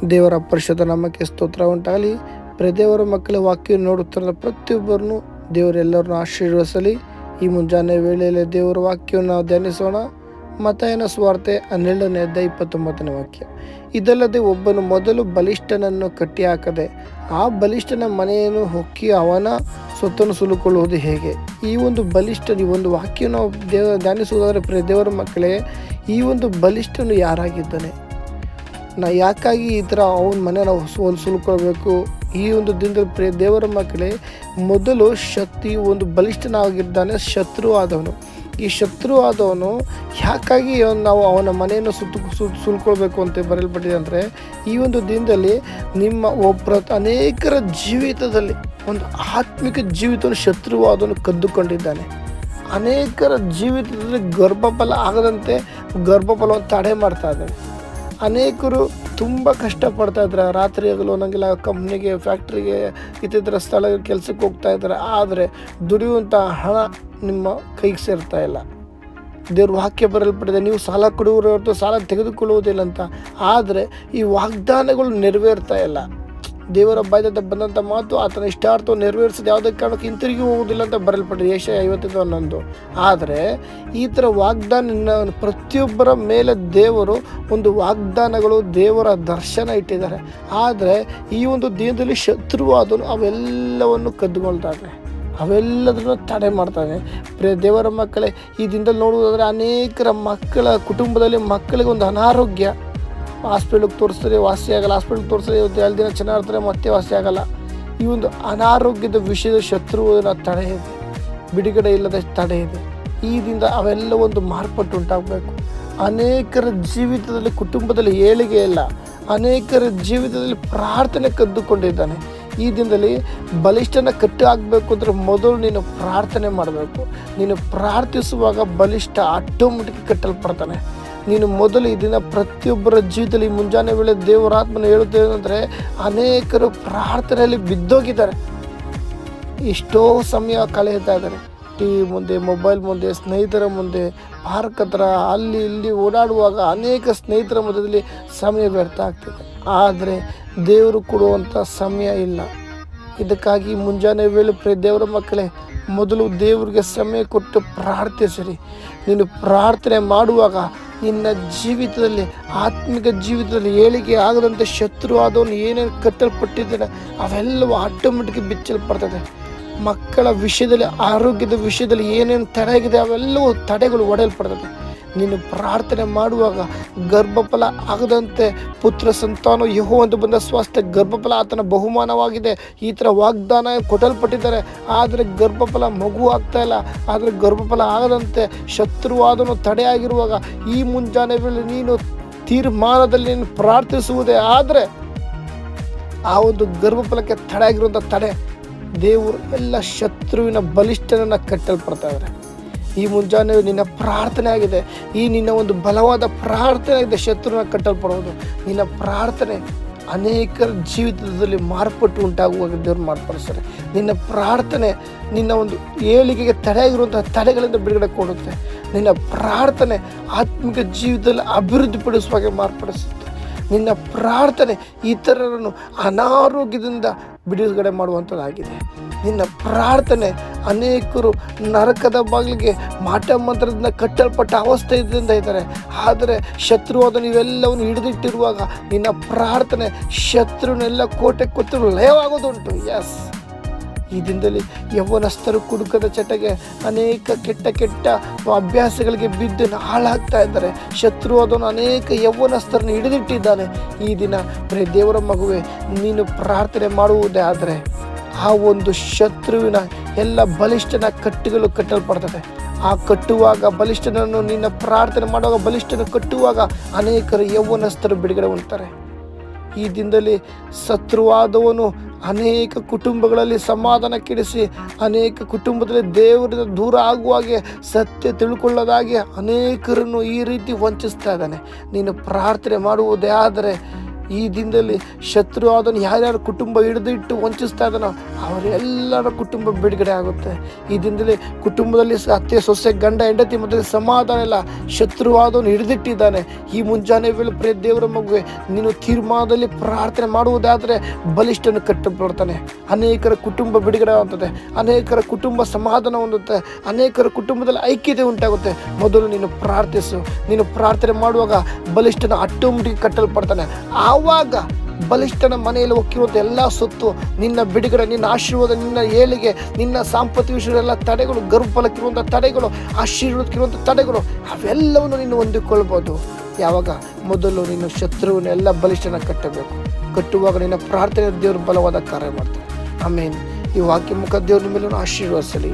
ದೇವರ ಪರಿಶುದ್ಧ ನಾಮಕ್ಕೆ ಸ್ತೋತ್ರ ಉಂಟಾಗಲಿ. ದೇವರ ಮಕ್ಕಳ ವಾಕ್ಯ ನೋಡುತ್ತಿರುವ ಪ್ರತಿಯೊಬ್ಬರನ್ನು ದೇವರೆಲ್ಲರನ್ನು ಆಶೀರ್ವದಿಸಲಿ. ಈ ಮುಂಜಾನೆ ವೇಳೆಯಲ್ಲಿ ದೇವರ ವಾಕ್ಯವನ್ನು ನಾವು ಧ್ಯಾನಿಸೋಣ. ಮತ್ತಾಯನ ಸುವಾರ್ತೆ 12ನೇ ಅಧ್ಯಾಯ 29ನೇ ವಾಕ್ಯ. ಇದಲ್ಲದೆ ಒಬ್ಬನು ಮೊದಲು ಬಲಿಷ್ಠನನ್ನು ಕಟ್ಟಿಹಾಕದೆ ಆ ಬಲಿಷ್ಠನ ಮನೆಯನ್ನು ಹೊಕ್ಕಿ ಅವನ ಸ್ವತ್ತನ್ನು ಸುಲುಕೊಳ್ಳುವುದು ಹೇಗೆ? ಈ ಒಂದು ಬಲಿಷ್ಠ ಒಂದು ವಾಕ್ಯ ನಾವು ಧ್ಯಾನಿಸುವುದಾದರೆ ದೇವರ ಮಕ್ಕಳೇ, ಈ ಒಂದು ಬಲಿಷ್ಠನು ಯಾರಾಗಿದ್ದಾನೆ? ಯಾಕಾಗಿ ಈ ಥರ ಅವನ ಮನೆ ನಾವು ಸುಲ್ಕೊಳ್ಬೇಕು? ಈ ಒಂದು ದಿನದಲ್ಲಿ ದೇವರ ಮಕ್ಕಳೇ, ಮೊದಲು ಶಕ್ತಿ ಒಂದು ಬಲಿಷ್ಠನಾಗಿದ್ದಾನೆ ಶತ್ರು ಆದವನು. ಈ ಶತ್ರು ಆದವನು ಯಾಕಾಗಿ ನಾವು ಅವನ ಮನೆಯನ್ನು ಸುಲ್ಕೊಳ್ಬೇಕು ಅಂತ ಬರೆಯಲ್ಪಟ್ಟಿದೆ ಅಂದರೆ, ಈ ಒಂದು ದಿನದಲ್ಲಿ ನಿಮ್ಮ ಅನೇಕರ ಜೀವಿತದಲ್ಲಿ ಒಂದು ಆತ್ಮಿಕ ಜೀವಿತವನ್ನು ಶತ್ರು ಆದವನು ಕದ್ದುಕೊಂಡಿದ್ದಾನೆ. ಅನೇಕರ ಜೀವಿತದಲ್ಲಿ ಗರ್ಭಫಲ ಆಗದಂತೆ ಗರ್ಭಫಲವನ್ನು ತಡೆ ಮಾಡ್ತಾ ಇದ್ದಾನೆ. ಅನೇಕರು ತುಂಬ ಕಷ್ಟಪಡ್ತಾ ಇದ್ದಾರೆ, ರಾತ್ರಿ ಆಗಲು ಅನ್ನೋಂಗಿಲ್ಲ, ಕಂಪ್ನಿಗೆ, ಫ್ಯಾಕ್ಟ್ರಿಗೆ, ಇತರ ಸ್ಥಳ ಕೆಲಸಕ್ಕೆ ಹೋಗ್ತಾ ಇದ್ದಾರೆ. ಆದರೆ ದುಡಿಯುವಂಥ ಹಣ ನಿಮ್ಮ ಕೈಗೆ ಸೇರ್ತಾ ಇಲ್ಲ. ದೇವ್ರ ವಾಕ್ಯ ಬರೆಯಲ್ಪಟ್ಟಿದೆ, ನೀವು ಸಾಲ ಕೊಡುವವರು ಹೊರತು ಸಾಲ ತೆಗೆದುಕೊಳ್ಳುವುದಿಲ್ಲ ಅಂತ. ಆದರೆ ಈ ವಾಗ್ದಾನಗಳು ನೆರವೇರ್ತಾ ಇಲ್ಲ. ದೇವರ ಬಾಯಿಂದ ಬಂದಂಥ ಮಾತು ಆತನ ಇಷ್ಟಾರ್ಥವನ್ನು ನೆರವೇರಿಸಿದ ಯಾವುದೇ ಕಾರಣಕ್ಕೆ ಹಿಂತಿರುಗಿ ಹೋಗುವುದಿಲ್ಲ ಅಂತ ಬರೆಯಲ್ಪಟ್ಟಿದೆ, ಯೆಶಾಯ 55:11. ಆದರೆ ಈ ಥರ ವಾಗ್ದಾನ ಪ್ರತಿಯೊಬ್ಬರ ಮೇಲೆ ದೇವರು ಒಂದು ವಾಗ್ದಾನಗಳು, ದೇವರ ದರ್ಶನ ಇಟ್ಟಿದ್ದಾರೆ. ಆದರೆ ಈ ಒಂದು ದಿನದಲ್ಲಿ ಶತ್ರುವಾದನು ಅವೆಲ್ಲವನ್ನು ಕದ್ದುಕೊಳ್ತಾನೆ, ಅವೆಲ್ಲದನ್ನು ತಡೆ ಮಾಡ್ತಾನೆ. ದೇವರ ಮಕ್ಕಳೇ, ಈ ದಿನದಲ್ಲಿ ನೋಡುವುದಾದರೆ ಅನೇಕರ ಕುಟುಂಬದಲ್ಲಿ ಮಕ್ಕಳಿಗೆ ಒಂದು ಅನಾರೋಗ್ಯ, ಹಾಸ್ಪಿಟ್ಲಿಗೆ ತೋರಿಸಿದ್ರೆ ವಾಸಿ ಆಗಲ್ಲ, ಹಾಸ್ಪಿಟ್ಲಿಗೆ ತೋರಿಸಿದ್ರೆ 2 ದಿನ ಚೆನ್ನಾಗಿರ್ತಾರೆ, ಮತ್ತೆ ವಾಸಿ ಆಗಲ್ಲ. ಈ ಒಂದು ಅನಾರೋಗ್ಯದ ವಿಷಯದ ಶತ್ರುವಿನ ತಡೆ ಇದೆ, ಬಿಡುಗಡೆ ಇಲ್ಲದ ತಡೆ ಇದೆ. ಈ ದಿನ ಅವೆಲ್ಲ ಒಂದು ಮಾರ್ಪಾಟು ಉಂಟಾಗಬೇಕು. ಅನೇಕರ ಜೀವಿತದಲ್ಲಿ, ಕುಟುಂಬದಲ್ಲಿ ಏಳಿಗೆ ಇಲ್ಲ, ಅನೇಕರ ಜೀವಿತದಲ್ಲಿ ಪ್ರಾರ್ಥನೆ ಕದ್ದುಕೊಂಡಿದ್ದಾನೆ. ಈ ದಿನದಲ್ಲಿ ಬಲಿಷ್ಠನ ಕಟ್ಟಿ ಹಾಕಬೇಕು ಅಂದರೆ ಮೊದಲು ನೀನು ಪ್ರಾರ್ಥನೆ ಮಾಡಬೇಕು. ನೀನು ಪ್ರಾರ್ಥಿಸುವಾಗ ಬಲಿಷ್ಠ ಆಟೋಮೆಟಿಕ್ ಕಟ್ಟಲ್ಪಡ್ತಾನೆ. ನೀನು ಮೊದಲು ಈ ದಿನ ಪ್ರತಿಯೊಬ್ಬರ ಜೀವಿತದಲ್ಲಿ ಮುಂಜಾನೆ ವೇಳೆ ದೇವರಾತ್ಮನ ಹೇಳುತ್ತೇವೆ ಅಂದರೆ, ಅನೇಕರು ಪ್ರಾರ್ಥನೆಯಲ್ಲಿ ಬಿದ್ದೋಗಿದ್ದಾರೆ, ಎಷ್ಟೋ ಸಮಯ ಕಳೆಯುತ್ತಾ ಇದ್ದಾರೆ. ಟಿವಿ ಮುಂದೆ, ಮೊಬೈಲ್ ಮುಂದೆ, ಸ್ನೇಹಿತರ ಮುಂದೆ, ಪಾರ್ಕ್ ಹತ್ರ ಅಲ್ಲಿ ಇಲ್ಲಿ ಓಡಾಡುವಾಗ ಅನೇಕ ಸ್ನೇಹಿತರ ಮಧ್ಯದಲ್ಲಿ ಸಮಯ ವ್ಯರ್ಥ ಆಗ್ತದೆ. ಆದರೆ ದೇವರು ಕೊಡುವಂಥ ಸಮಯ ಇಲ್ಲ. ಇದಕ್ಕಾಗಿ ಮುಂಜಾನೆ ವೇಳೆ ದೇವರ ಮಕ್ಕಳೇ, ಮೊದಲು ದೇವರಿಗೆ ಸಮಯ ಕೊಟ್ಟು ಪ್ರಾರ್ಥಿಸಿರಿ. ನೀನು ಪ್ರಾರ್ಥನೆ ಮಾಡುವಾಗ ನಿನ್ನ ಜೀವಿತದಲ್ಲಿ, ಆತ್ಮಿಕ ಜೀವಿತದಲ್ಲಿ ಏಳಿಗೆ ಆಗದಂತೆ ಶತ್ರು ಆದವನು ಏನೇನು ಕಟ್ಟಲ್ಪಟ್ಟಿದ್ದಾನೆ ಅವೆಲ್ಲವೂ ಆಟೋಮೆಟಿಕ್ ಬಿಚ್ಚಲ್ಪಡ್ತದೆ. ಮಕ್ಕಳ ವಿಷಯದಲ್ಲಿ, ಆರೋಗ್ಯದ ವಿಷಯದಲ್ಲಿ ಏನೇನು ತಡೆ ಆಗಿದೆ ಅವೆಲ್ಲವೂ ತಡೆಗಳು ಒಡೆಯಲ್ಪಡ್ತದೆ. ನೀನು ಪ್ರಾರ್ಥನೆ ಮಾಡುವಾಗ ಗರ್ಭಫಲ ಆಗದಂತೆ ಪುತ್ರ ಸಂತಾನ ಯೆಹೋವನಿಂದ ಬಂದ ಸ್ವಾಸ್ಥ್ಯ, ಗರ್ಭಫಲ ಆತನ ಬಹುಮಾನವಾಗಿದೆ, ಈ ಥರ ವಾಗ್ದಾನ ಕೊಟ್ಟಲ್ಪಟ್ಟಿದ್ದಾರೆ. ಆದರೆ ಗರ್ಭಫಲ ಮಗು ಆಗ್ತಾ ಇಲ್ಲ. ಆದರೆ ಗರ್ಭಫಲ ಆಗದಂತೆ ಶತ್ರುವಾದನು ತಡೆಯಾಗಿರುವಾಗ ಈ ಮುಂಜಾನೆ ವೇಳೆ ನೀನು ತೀರ್ಮಾನದಲ್ಲಿ ನೀನು ಪ್ರಾರ್ಥಿಸುವುದೇ ಆದರೆ ಆ ಒಂದು ಗರ್ಭಫಲಕ್ಕೆ ತಡೆಯಾಗಿರುವಂಥ ತಡೆ ದೇವರು ಎಲ್ಲ ಶತ್ರುವಿನ ಬಲಿಷ್ಠನನ್ನು ಕಟ್ಟಲ್ಪಡ್ತಾ ಇದ್ದಾರೆ. ಈ ಮುಂಜಾನೆ ನಿನ್ನ ಪ್ರಾರ್ಥನೆ ಆಗಿದೆ, ಈ ನಿನ್ನ ಒಂದು ಬಲವಾದ ಪ್ರಾರ್ಥನೆ ಆಗಿದೆ ಶತ್ರುವಿನ ಕಟ್ಟಲ್ಪಡುವುದು. ನಿನ್ನ ಪ್ರಾರ್ಥನೆ ಅನೇಕರ ಜೀವಿತದಲ್ಲಿ ಮಾರ್ಪಾಟು ಉಂಟಾಗುವಾಗ ದೇವರು ಮಾರ್ಪಡಿಸ್ತಾರೆ. ನಿನ್ನ ಪ್ರಾರ್ಥನೆ ನಿನ್ನ ಒಂದು ಏಳಿಗೆಗೆ ತಡೆಯಾಗಿರುವಂತಹ ತಡೆಗಳಿಂದ ಬಿಡುಗಡೆ ಕೊಡುತ್ತೆ. ನಿನ್ನ ಪ್ರಾರ್ಥನೆ ಆತ್ಮಿಕ ಜೀವಿತದಲ್ಲಿ ಅಭಿವೃದ್ಧಿಪಡಿಸುವಾಗೆ ಮಾರ್ಪಡಿಸುತ್ತೆ. ನಿನ್ನ ಪ್ರಾರ್ಥನೆ ಇತರರನ್ನು ಅನಾರೋಗ್ಯದಿಂದ ಬಿಡುಗಡೆ ಮಾಡುವಂಥದ್ದಾಗಿದೆ. ನಿನ್ನ ಪ್ರಾರ್ಥನೆ ಅನೇಕರು ನರಕದ ಬಾಗಿಲಿಗೆ ಮಾಟ ಮಂತ್ರದಿಂದ ಕಟ್ಟಲ್ಪಟ್ಟ ಅವಸ್ಥೆಯಿಂದ ಇದ್ದಾರೆ. ಆದರೆ ಶತ್ರು ಅದನ್ನು ಇವೆಲ್ಲವನ್ನು ಹಿಡಿದಿಟ್ಟಿರುವಾಗ ನಿನ್ನ ಪ್ರಾರ್ಥನೆ ಶತ್ರುನೆಲ್ಲ ಕೋಟೆ ಕೊತ್ತರು ಲಯವಾಗೋದುಂಟು. ಎಸ್, ಈ ದಿನದಲ್ಲಿ ಯೌವನಸ್ಥರು ಕುಡುಕದ ಚಟಗೆ, ಅನೇಕ ಕೆಟ್ಟ ಅಭ್ಯಾಸಗಳಿಗೆ ಬಿದ್ದು ಹಾಳಾಗ್ತಾ ಇದ್ದಾರೆ. ಶತ್ರು ಅದನ್ನು ಅನೇಕ ಯೌವನಸ್ಥರನ್ನು ಹಿಡಿದಿಟ್ಟಿದ್ದಾನೆ. ಈ ದಿನ ದೇವರ ಮಗುವೆ, ನೀನು ಪ್ರಾರ್ಥನೆ ಮಾಡುವುದೇ ಆದರೆ ಆ ಒಂದು ಶತ್ರುವಿನ ಎಲ್ಲ ಬಲಿಷ್ಠನ ಕಟ್ಟುಗಳು ಕಟ್ಟಲ್ಪಡ್ತದೆ. ಆ ಕಟ್ಟುವಾಗ ಬಲಿಷ್ಠನನ್ನು, ನಿನ್ನ ಪ್ರಾರ್ಥನೆ ಮಾಡುವಾಗ ಬಲಿಷ್ಠನ ಕಟ್ಟುವಾಗ ಅನೇಕರು ಯೌವನಸ್ಥರು ಬಿಡುಗಡೆ ಹೊಂದ್ತಾರೆ. ಈ ದಿನದಲ್ಲಿ ಶತ್ರುವಾದವನು ಅನೇಕ ಕುಟುಂಬಗಳಲ್ಲಿ ಸಮಾಧಾನ ಕೆಡಿಸಿ, ಅನೇಕ ಕುಟುಂಬದಲ್ಲಿ ದೇವರಿಂದ ದೂರ ಆಗುವಾಗೆ, ಸತ್ಯ ತಿಳ್ಕೊಳ್ಳೋದಾಗಿ ಅನೇಕರನ್ನು ಈ ರೀತಿ ವಂಚಿಸ್ತಾ ಇದ್ದಾನೆ. ನೀನು ಪ್ರಾರ್ಥನೆ ಮಾಡುವುದೇ ಆದರೆ ಈ ದಿನದಲ್ಲಿ ಶತ್ರು ಅದನ್ನು ಯಾರ್ಯಾರು ಕುಟುಂಬ ಹಿಡಿದಿಟ್ಟು ವಂಚಿಸ್ತಾ ಇದ್ದಾನೋ ಅವರೆಲ್ಲರ ಕುಟುಂಬ ಬಿಡುಗಡೆ ಆಗುತ್ತೆ. ಈ ದಿನದಲ್ಲಿ ಕುಟುಂಬದಲ್ಲಿ ಅತ್ತೆ ಸೊಸೆ ಗಂಡ ಹೆಂಡತಿ ಮಧ್ಯೆ ಸಮಾಧಾನ ಇಲ್ಲ, ಶತ್ರುವಾದವನು ಹಿಡಿದಿಟ್ಟಿದ್ದಾನೆ. ಈ ಮುಂಜಾನೆ ವೇಳೆ ಪ್ರಿಯ ದೇವರ ಮಗುವೆ, ನೀನು ತೀರ್ಮಾನದಲ್ಲಿ ಪ್ರಾರ್ಥನೆ ಮಾಡುವುದಾದರೆ ಬಲಿಷ್ಠನು ಕಟ್ಟಲ್ಪಡ್ತಾನೆ. ಅನೇಕರ ಕುಟುಂಬ ಬಿಡುಗಡೆ ಆಗುತ್ತದೆ, ಅನೇಕರ ಕುಟುಂಬ ಸಮಾಧಾನ ಹೊಂದುತ್ತೆ, ಅನೇಕರ ಕುಟುಂಬದಲ್ಲಿ ಐಕ್ಯತೆ ಉಂಟಾಗುತ್ತೆ. ಮೊದಲು ನೀನು ಪ್ರಾರ್ಥಿಸು. ನೀನು ಪ್ರಾರ್ಥನೆ ಮಾಡುವಾಗ ಬಲಿಷ್ಠನ ಆಟೋಮೆಟಿಕ್ ಕಟ್ಟಲ್ಪಡ್ತಾನೆ. ಆವಾಗ ಬಲಿಷ್ಠನ ಮನೆಯಲ್ಲಿ ಹೊಕ್ಕಿರುವಂಥ ಎಲ್ಲ ಸೊತ್ತು, ನಿನ್ನ ಬಿಡುಗಡೆ, ನಿನ್ನ ಆಶೀರ್ವಾದ, ನಿನ್ನ ಏಳಿಗೆ, ನಿನ್ನ ಸಾಂಪತ್ತಿಕ ವಿಷಯಗಳೆಲ್ಲ ತಡೆಗಳು, ಗರ್ಭಫಲಕ್ಕಿರುವಂಥ ತಡೆಗಳು, ಆಶೀರ್ವಾದಕ್ಕಿರುವಂಥ ತಡೆಗಳು, ಅವೆಲ್ಲವನ್ನು ನೀನು ಹೊಂದಿಕೊಳ್ಬೋದು. ಯಾವಾಗ? ಮೊದಲು ನಿನ್ನ ಶತ್ರುವನ್ನೆಲ್ಲ ಬಲಿಷ್ಠನ ಕಟ್ಟಬೇಕು. ಕಟ್ಟುವಾಗ ನಿನ್ನ ಪ್ರಾರ್ಥನೆ ದೇವರು ಬಲವಾದ ಕಾರ್ಯ ಮಾಡ್ತಾರೆ. ಆಮೇಲೆ ಈ ವಾಕ್ಯ ಮುಖ ದೇವರು ನಿಮ್ಮೆಲ್ಲರೂ ಆಶೀರ್ವದಿಸಲಿ.